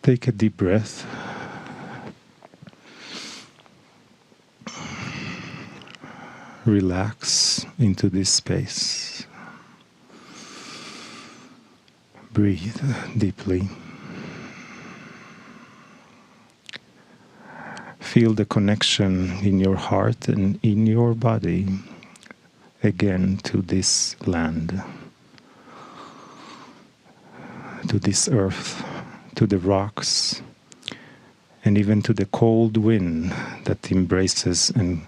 Take a deep breath. Relax into this space. Breathe deeply. Feel the connection in your heart and in your body again to this land, to this earth, to the rocks, and even to the cold wind that embraces and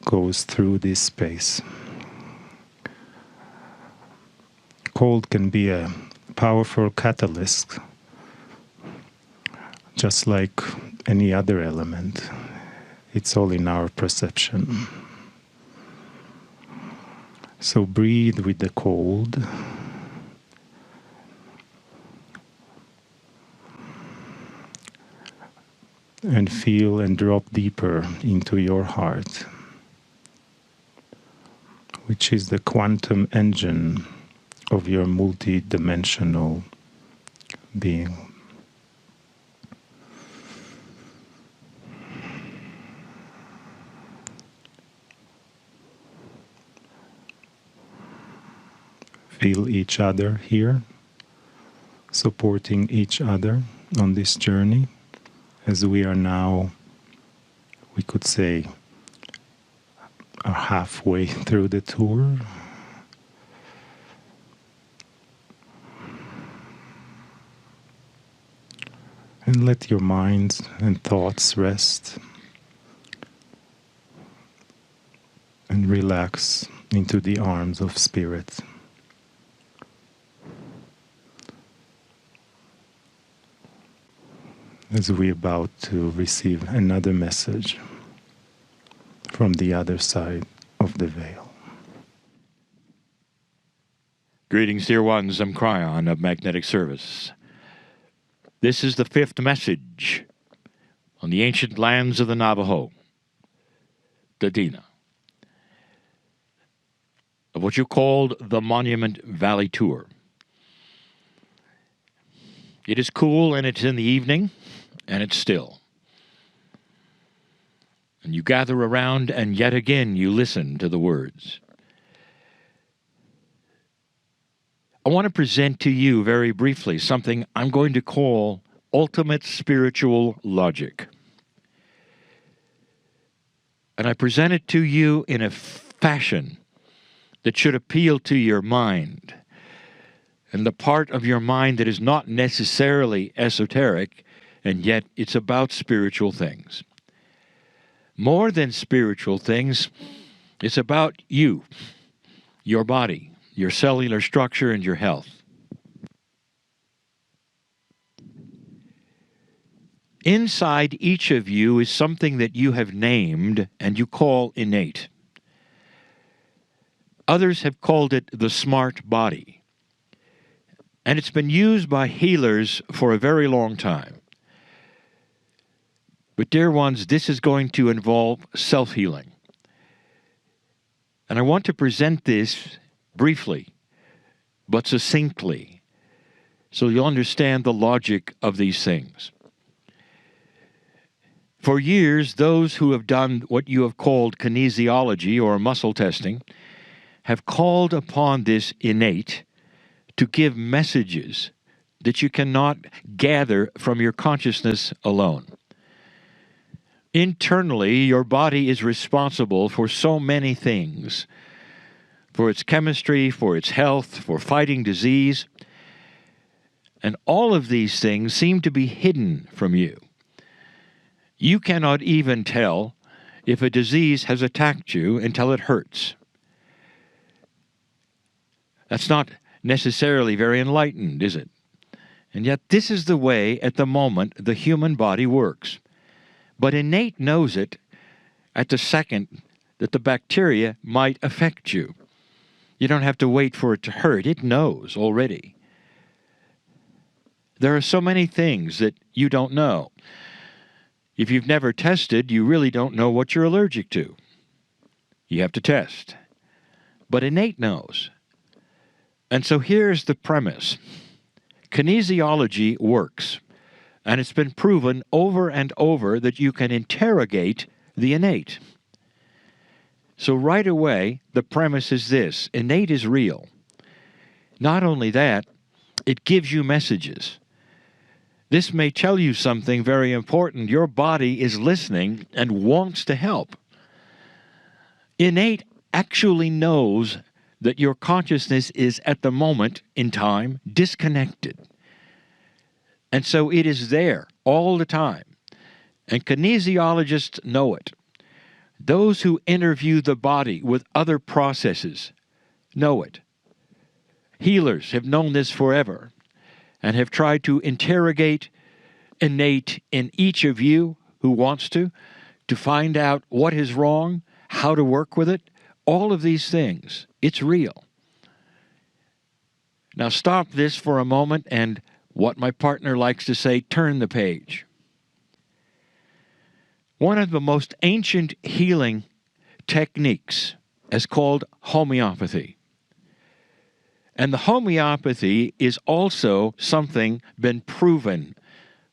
goes through this space. Cold can be a powerful catalyst, just like any other element. It's all in our perception. So breathe with the cold. And feel and drop deeper into your heart, which is the quantum engine of your multi-dimensional being. Feel each other here, supporting each other on this journey, as we are now, we could say, are halfway through the tour. And let your minds and thoughts rest and relax into the arms of Spirit. As we're about to receive another message from the other side of the veil. Greetings, dear ones. I'm Cryon of Magnetic Service. This is the fifth message on the ancient lands of the Navajo, Dadina, of what you called the Monument Valley Tour. It is cool and it's in the evening and it's still. And you gather around and yet again you listen to the words. I want to present to you very briefly something I'm going to call ultimate spiritual logic. And I present it to you in a fashion that should appeal to your mind. And the part of your mind that is not necessarily esoteric, and yet it's about spiritual things. More than spiritual things, it's about you, your body, your cellular structure, and your health. Inside each of you is something that you have named and you call innate. Others have called it the smart body. And it's been used by healers for a very long time. But dear ones, this is going to involve self-healing. And I want to present this briefly, but succinctly, so you'll understand the logic of these things. For years, those who have done what you have called kinesiology or muscle testing have called upon this innate to give messages that you cannot gather from your consciousness alone. Internally, your body is responsible for so many things, for its chemistry, for its health, for fighting disease, and all of these things seem to be hidden from you. You cannot even tell if a disease has attacked you until it hurts. That's not necessarily very enlightened, is it? And yet this is the way, at the moment, the human body works. But innate knows it at the second that the bacteria might affect you. You don't have to wait for it to hurt. It knows already. There are so many things that you don't know. If you've never tested, you really don't know what you're allergic to. You have to test. But innate knows. And so here's the premise. Kinesiology works. And it's been proven over and over that you can interrogate the innate. So right away, the premise is this: innate is real. Not only that, it gives you messages. This may tell you something very important. Your body is listening and wants to help. Innate actually knows that your consciousness is at the moment in time disconnected. And so it is there all the time. And kinesiologists know it. Those who interview the body with other processes know it. Healers have known this forever and have tried to interrogate innate in each of you who wants to find out what is wrong, how to work with it, all of these things. It's real. Now stop this for a moment and, what my partner likes to say, turn the page. One of the most ancient healing techniques is called homeopathy. And the homeopathy is also something been proven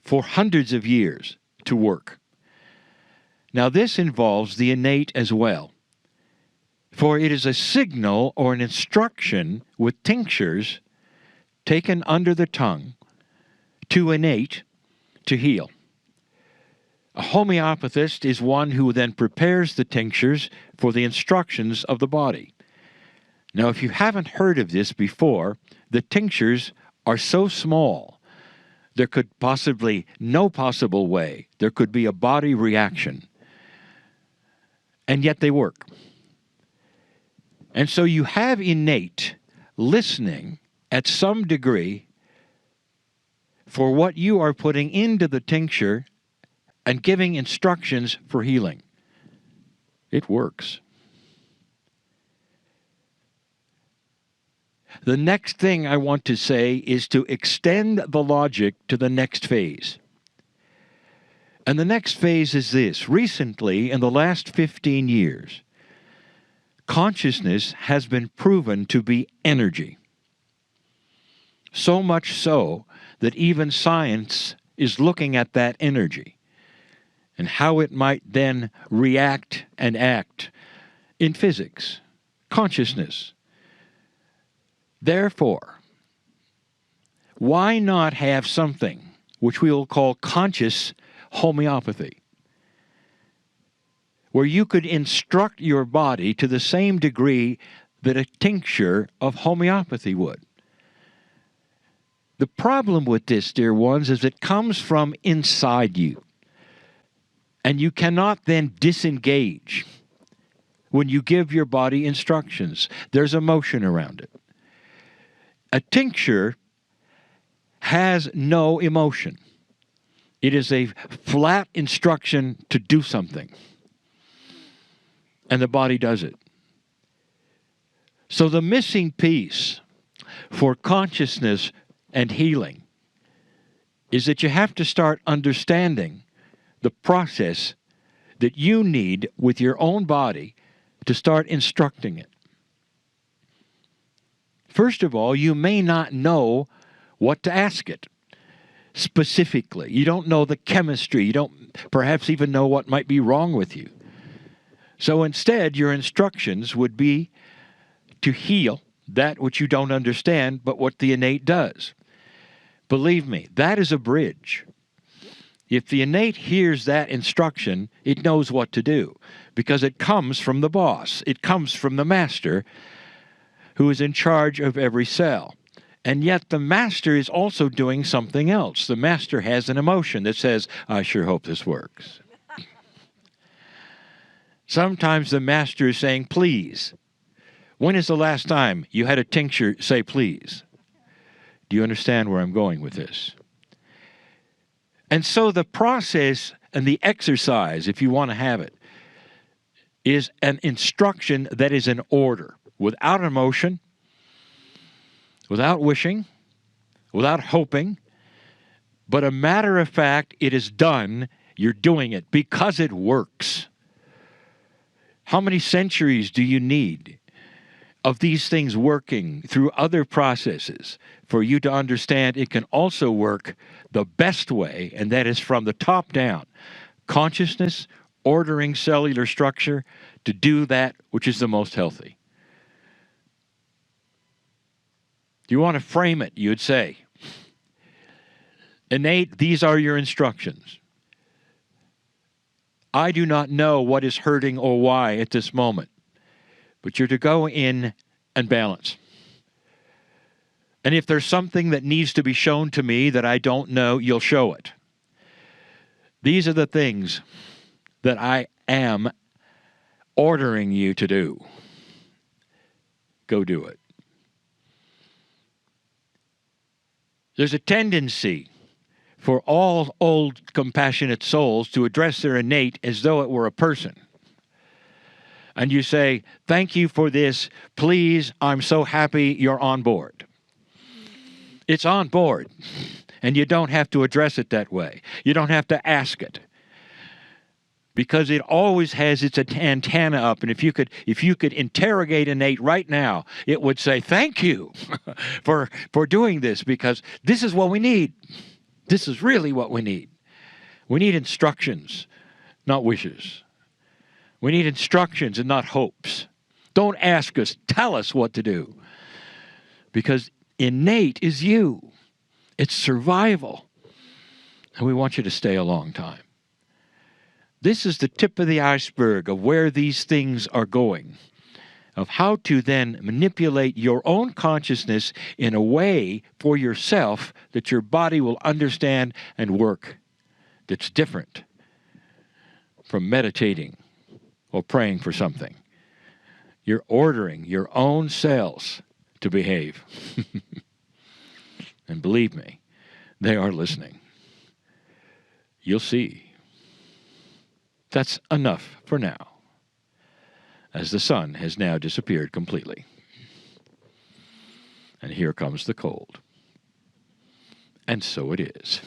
for hundreds of years to work. Now this involves the innate as well, for it is a signal or an instruction with tinctures taken under the tongue to innate to heal. A homeopathist is one who then prepares the tinctures for the instructions of the body. Now, if you haven't heard of this before, the tinctures are so small, there could possibly, no possible way, there could be a body reaction. And yet they work. And so you have innate listening at some degree for what you are putting into the tincture and giving instructions for healing. It works. The next thing I want to say is to extend the logic to the next phase. And the next phase is this. Recently, in the last 15 years, consciousness has been proven to be energy. So much so that even science is looking at that energy and how it might then react and act in physics, consciousness. Therefore, why not have something which we will call conscious homeopathy, where you could instruct your body to the same degree that a tincture of homeopathy would? The problem with this, dear ones, is it comes from inside you. And you cannot then disengage when you give your body instructions. There's emotion around it. A tincture has no emotion. It is a flat instruction to do something. And the body does it. So the missing piece for consciousness and healing is that you have to start understanding the process that you need with your own body to start instructing it. First of all, you may not know what to ask it specifically. You don't know the chemistry. You don't perhaps even know what might be wrong with you. So instead, your instructions would be to heal that which you don't understand, but what the innate does. Believe me, that is a bridge. If the innate hears that instruction, it knows what to do, because it comes from the boss. It comes from the master who is in charge of every cell. And yet the master is also doing something else. The master has an emotion that says, I sure hope this works. Sometimes the master is saying, please. When is the last time you had a tincture say please? Do you understand where I'm going with this? And so the process and the exercise, if you want to have it, is an instruction that is in order, without emotion, without wishing, without hoping, but a matter of fact, it is done. You're doing it because it works. How many centuries do you need of these things working through other processes for you to understand it can also work the best way, and that is from the top down. Consciousness, ordering cellular structure to do that which is the most healthy. Do you want to frame it? You'd say, innate, these are your instructions. I do not know what is hurting or why at this moment, but you're to go in and balance. And if there's something that needs to be shown to me that I don't know, you'll show it. These are the things that I am ordering you to do. Go do it. There's a tendency for all old compassionate souls to address their innate as though it were a person. And you say, thank you for this. Please, I'm so happy you're on board. It's on board. And you don't have to address it that way. You don't have to ask it. Because it always has its antenna up. And if you could interrogate innate right now, it would say, thank you for doing this, because this is what we need. This is really what we need. We need instructions, not wishes. We need instructions and not hopes. Don't ask us, tell us what to do. Because innate is you. It's survival. And we want you to stay a long time. This is the tip of the iceberg of where these things are going, of how to then manipulate your own consciousness in a way for yourself that your body will understand and work, that's different from meditating or praying for something. You're ordering your own cells to behave. And believe me, they are listening. You'll see. That's enough for now, as the sun has now disappeared completely. And here comes the cold. And so it is.